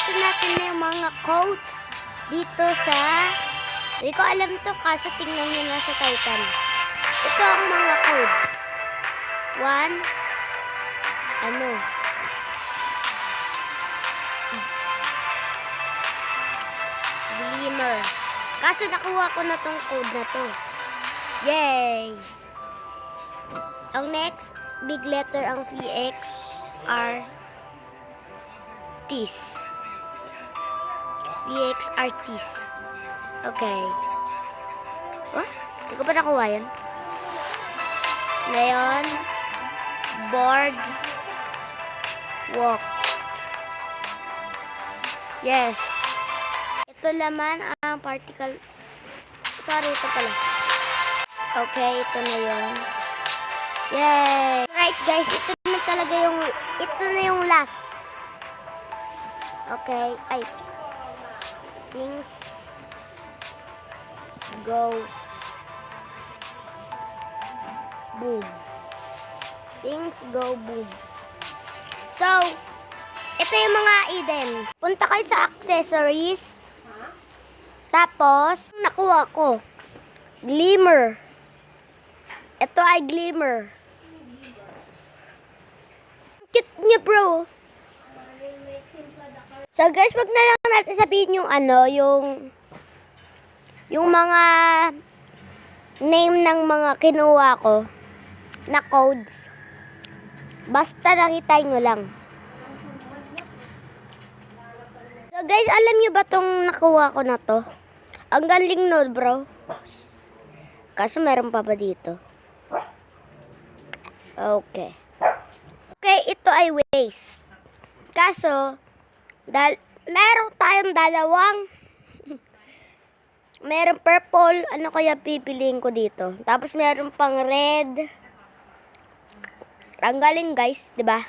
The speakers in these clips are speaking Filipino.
gusto natin na yung mga codes dito sa... Hindi ko alam to, kaso tingnan nyo na sa Titan. Ito ang mga codes. 1, Glimmer. Kaso nakuha ko na tong code na to. Yay! Ang next, big letter ang VX Artist. VX Artist. Okay. Hindi ko pa nakuha yan. Ngayon, board walk. Yes. Ito naman ang particle. Sorry, ito pala. Okay, ito na yun. Yay! Right guys, ito na yung last. Okay, ay. Things go boom. Things go boom. So, ito yung mga item. Punta kayo sa accessories. Tapos, nakuha ko. Glimmer. Ito ay glimmer. Cute niya, bro. So, guys, wag na lang natin sabihin yung mga name ng mga kinuha ko na codes. Basta nakita nyo lang. So, guys, alam nyo ba tong nakuha ko na to? Ang galing no, bro. Kaso meron pa ba dito? Okay. Okay, ito ay waist. Kaso, meron tayong dalawang. Meron purple. Ano kaya pipiliin ko dito? Tapos meron pang red. Ang galing, guys, 'di ba?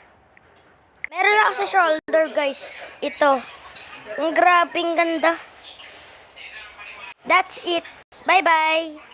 Meron ako sa shoulder, guys. Ito. Ang grabing ganda. That's it. Bye-bye.